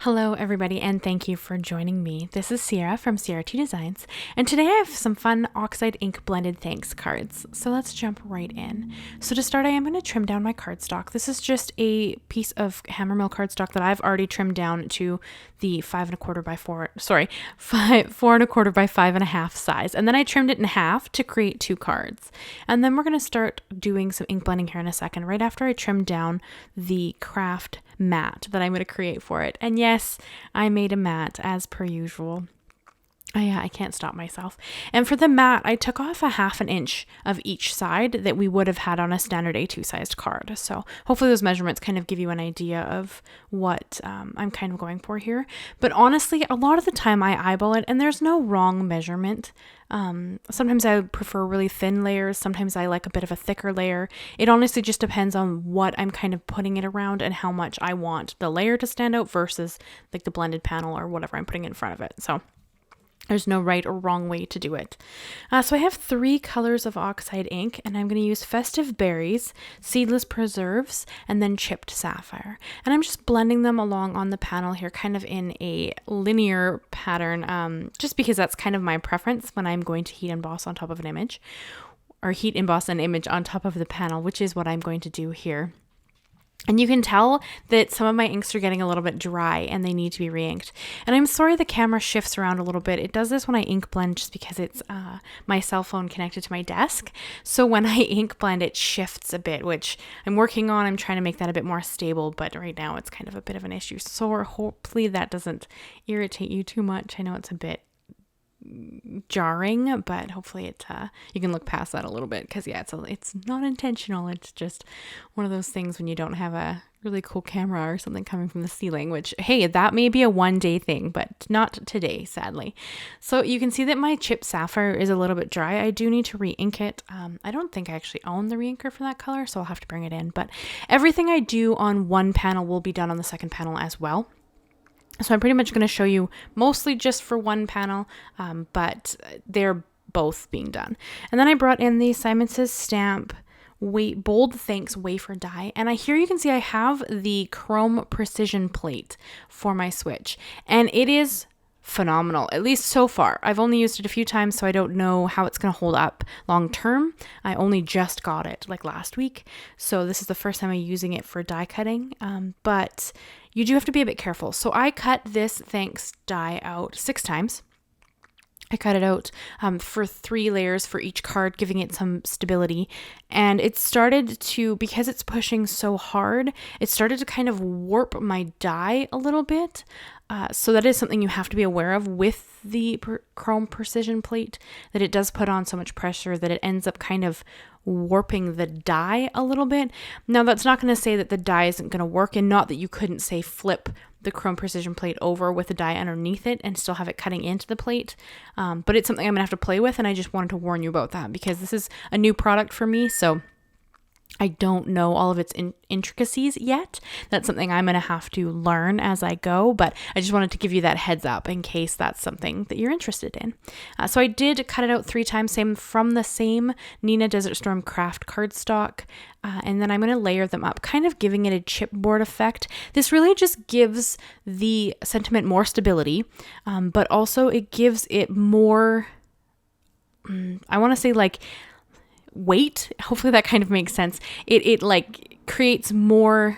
Hello everybody, and thank you for joining me. This is Ciara from Ciara Designs, and today I have some fun Oxide ink blended thanks cards. So let's jump right in. So to start, I am going to trim down my cardstock. This is just a piece of HammerMill cardstock that I've already trimmed down to the 4.25 by 5.5 size, and then I trimmed it in half to create 2 cards. And then we're going to start doing some ink blending here in a second, right after I trim down the craft mat that I'm going to create for it. And yes, I made a mat as per usual. I can't stop myself. And for the mat, I took off 1/2 inch of each side that we would have had on a standard A2 sized card. So hopefully those measurements kind of give you an idea of what I'm kind of going for here. But honestly, a lot of the time I eyeball it and there's no wrong measurement. Sometimes I prefer really thin layers. Sometimes I like a bit of a thicker layer. It honestly just depends on what I'm kind of putting it around and how much I want the layer to stand out versus like the blended panel or whatever I'm putting in front of it. So there's no right or wrong way to do it. So I have 3 colors of Oxide ink, and I'm going to use Festive Berries, Seedless Preserves, and then Chipped Sapphire. And I'm just blending them along on the panel here, kind of in a linear pattern, just because that's kind of my preference when I'm going to heat emboss on top of an image, or heat emboss an image on top of the panel, which is what I'm going to do here. And you can tell that some of my inks are getting a little bit dry and they need to be re-inked. And I'm sorry the camera shifts around a little bit. It does this when I ink blend just because it's my cell phone connected to my desk. So when I ink blend, it shifts a bit, which I'm working on. I'm trying to make that a bit more stable, but right now it's kind of a bit of an issue. So hopefully that doesn't irritate you too much. I know it's a bit jarring, but hopefully it you can look past that a little bit, because it's not intentional. It's just one of those things when you don't have a really cool camera or something coming from the ceiling, which, hey, that may be a one-day thing, but not today, sadly. So you can see that my Chipped Sapphire is a little bit dry. I do need to re-ink it. I don't think I actually own the re-inker for that color, so I'll have to bring it in, but everything I do on one panel will be done on the second panel as well. So I'm pretty much going to show you mostly just for one panel, but they're both being done. And then I brought in the Simon Says Stamp Bold Thanks Wafer Die. And here you can see I have the chrome precision plate for my switch. And it is phenomenal, at least so far. I've only used it a few times, so I don't know how it's going to hold up long term. I only just got it like last week, so this is the first time I'm using it for die cutting, but you do have to be a bit careful. So I cut this thanks die out 6 times. I cut it out for 3 layers for each card, giving it some stability. And it started to, because it's pushing so hard, it started to kind of warp my die a little bit. So that is something you have to be aware of with the chrome precision plate, that it does put on so much pressure that it ends up kind of warping the die a little bit. Now, that's not going to say that the die isn't going to work, and not that you couldn't, say, flip the chrome precision plate over with the die underneath it and still have it cutting into the plate. But it's something I'm going to have to play with, and I just wanted to warn you about that because this is a new product for me, so I don't know all of its intricacies yet. That's something I'm going to have to learn as I go, but I just wanted to give you that heads up in case that's something that you're interested in. So I did cut it out 3 times, from the same Neenah Desert Storm Craft cardstock, and then I'm going to layer them up, kind of giving it a chipboard effect. This really just gives the sentiment more stability, but also it gives it more, I want to say like, weight. Hopefully that kind of makes sense. It like creates more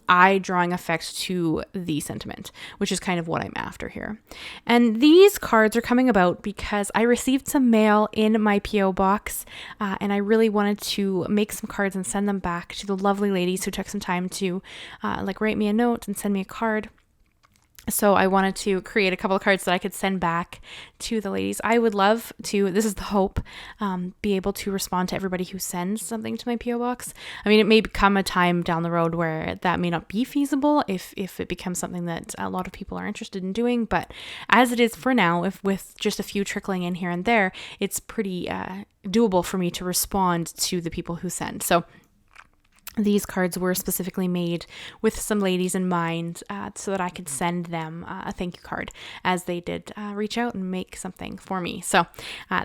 eye drawing effect to the sentiment, which is kind of what I'm after here. And these cards are coming about because I received some mail in my PO box, and I really wanted to make some cards and send them back to the lovely ladies who took some time to write me a note and send me a card. So I wanted to create a couple of cards that I could send back to the ladies. I would love to, this is the hope, be able to respond to everybody who sends something to my PO box. I mean, it may become a time down the road where that may not be feasible if it becomes something that a lot of people are interested in doing. But as it is for now, if with just a few trickling in here and there, it's pretty doable for me to respond to the people who send. So these cards were specifically made with some ladies in mind, so that I could send them a thank you card, as they did reach out and make something for me. So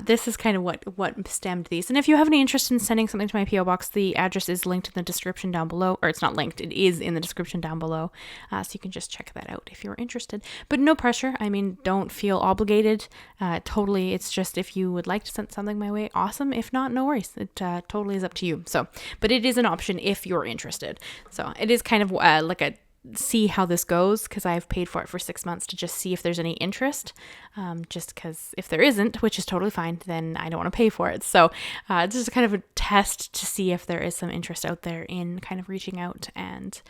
this is kind of what stemmed these. And if you have any interest in sending something to my PO box, the address is linked in the description down below, or it's not linked, it is in the description down below. So you can just check that out if you're interested. But no pressure. I mean, don't feel obligated. Totally, it's just if you would like to send something my way, awesome. If not, no worries. It totally is up to you. So, but it is an option if you're interested. So it is kind of like a see how this goes, because I've paid for it for 6 months to just see if there's any interest, just because if there isn't, which is totally fine, then I don't want to pay for it. So it's just kind of a test to see if there is some interest out there in kind of reaching out and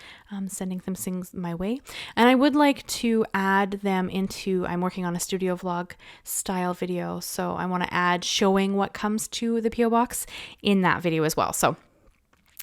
sending some things my way. And I would like to add them into, I'm working on a studio vlog style video, so I want to add showing what comes to the PO box in that video as well. So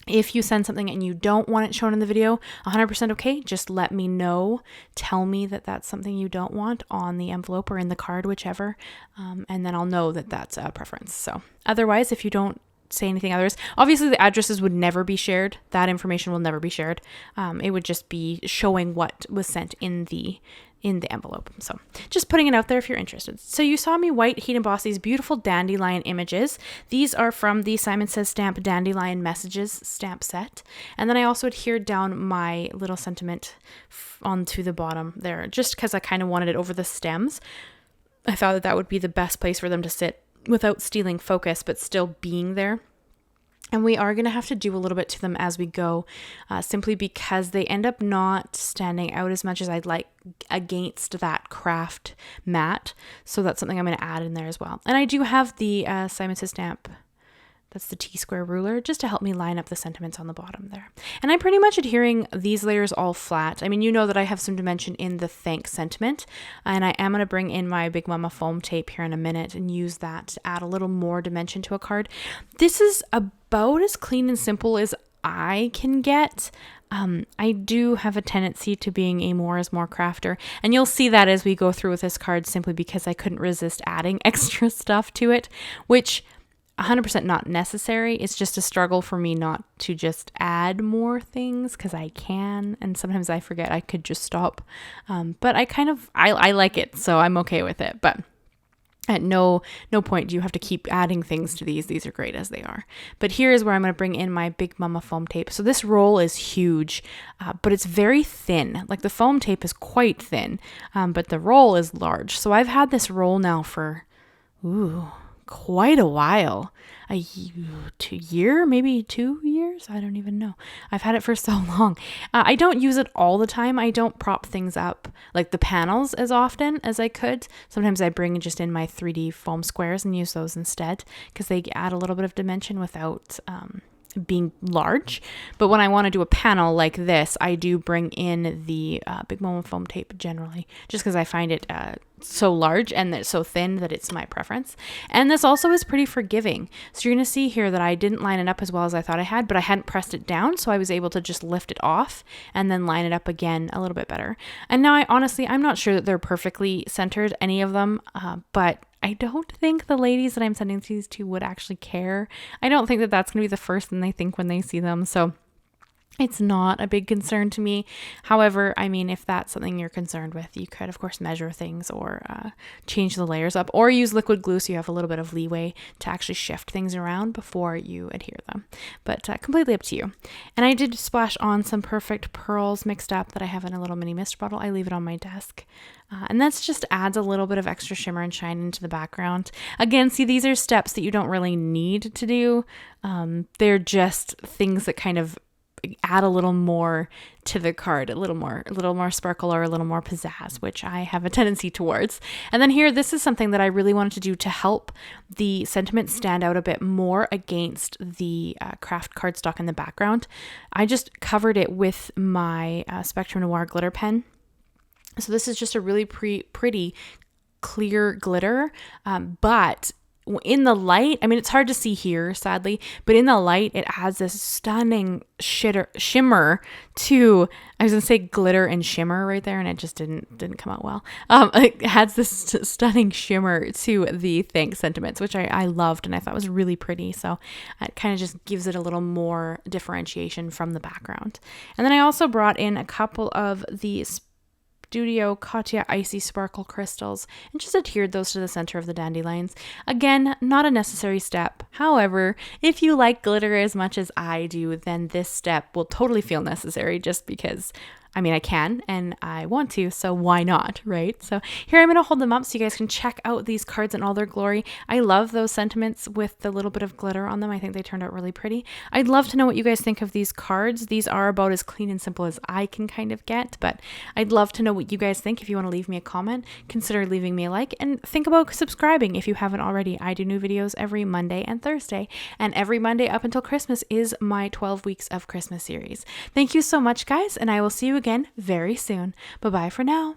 if you send something and you don't want it shown in the video, 100% okay. Just let me know. Tell me that that's something you don't want on the envelope or in the card, whichever. And then I'll know that that's a preference. So otherwise, if you don't say anything others, obviously the addresses would never be shared. That information will never be shared. It would just be showing what was sent in the envelope. So just putting it out there if you're interested. So you saw me white heat emboss these beautiful dandelion images. These are from the Simon Says Stamp Dandelion Messages stamp set. And then I also adhered down my little sentiment onto the bottom there, just because I kind of wanted it over the stems. I thought that that would be the best place for them to sit without stealing focus, but still being there. And we are going to have to do a little bit to them as we go, simply because they end up not standing out as much as I'd like against that craft mat. So that's something I'm going to add in there as well. And I do have the Simon Says Stamp, that's the T-square ruler, just to help me line up the sentiments on the bottom there. And I'm pretty much adhering these layers all flat. I mean, you know that I have some dimension in the thanks sentiment, and I am going to bring in my Big Mama foam tape here in a minute and use that to add a little more dimension to a card. This is about as clean and simple as I can get. I do have a tendency to being a more is more crafter, and you'll see that as we go through with this card, simply because I couldn't resist adding extra stuff to it, which 100% not necessary. It's just a struggle for me not to just add more things, because I can, and sometimes I forget I could just stop. But I like it, so I'm okay with it. But at no point do you have to keep adding things to these. These are great as they are. But here is where I'm going to bring in my Big Mama foam tape. So this roll is huge, but it's very thin. Like the foam tape is quite thin, but the roll is large. So I've had this roll now for, quite a while. A year, maybe 2 years. I don't even know. I've had it for so long. I don't use it all the time. I don't prop things up like the panels as often as I could. Sometimes I bring just in my 3D foam squares and use those instead, because they add a little bit of dimension without being large. But when I want to do a panel like this, I do bring in the Big Mama foam tape generally, just because I find it so large and it's so thin that it's my preference. And this also is pretty forgiving. So you're going to see here that I didn't line it up as well as I thought I had, but I hadn't pressed it down, so I was able to just lift it off and then line it up again a little bit better. And now I'm not sure that they're perfectly centered, any of them, but I don't think the ladies that I'm sending these to would actually care. I don't think that that's going to be the first thing they think when they see them. So it's not a big concern to me. However, I mean, if that's something you're concerned with, you could, of course, measure things or change the layers up, or use liquid glue so you have a little bit of leeway to actually shift things around before you adhere them. But completely up to you. And I did splash on some perfect pearls mixed up that I have in a little mini mist bottle. I leave it on my desk. And that's just adds a little bit of extra shimmer and shine into the background. Again, see, these are steps that you don't really need to do. They're just things that kind of add a little more to the card, a little more sparkle or a little more pizzazz, which I have a tendency towards. And then here, this is something that I really wanted to do to help the sentiment stand out a bit more against the craft cardstock in the background. I just covered it with my Spectrum Noir glitter pen. So this is just a really pretty clear glitter, but in the light, I mean, it's hard to see here, sadly, but in the light, it has this stunning shimmer to, I was gonna say glitter and shimmer right there, and it just didn't come out well. It has this stunning shimmer to the Thanks sentiments, which I loved and I thought was really pretty. So it kind of just gives it a little more differentiation from the background. And then I also brought in a couple of the Studio Katya Icy Sparkle crystals and just adhered those to the center of the dandelions. Again, not a necessary step. However, if you like glitter as much as I do, then this step will totally feel necessary just because, I mean, I can and I want to, so why not, right? So here I'm going to hold them up so you guys can check out these cards in all their glory. I love those sentiments with the little bit of glitter on them. I think they turned out really pretty. I'd love to know what you guys think of these cards. These are about as clean and simple as I can kind of get, but I'd love to know what you guys think. If you want to leave me a comment, consider leaving me a like, and think about subscribing if you haven't already. I do new videos every Monday and Thursday, and every Monday up until Christmas is my 12 weeks of Christmas series. Thank you so much, guys, and I will see you again very soon. Bye-bye for now.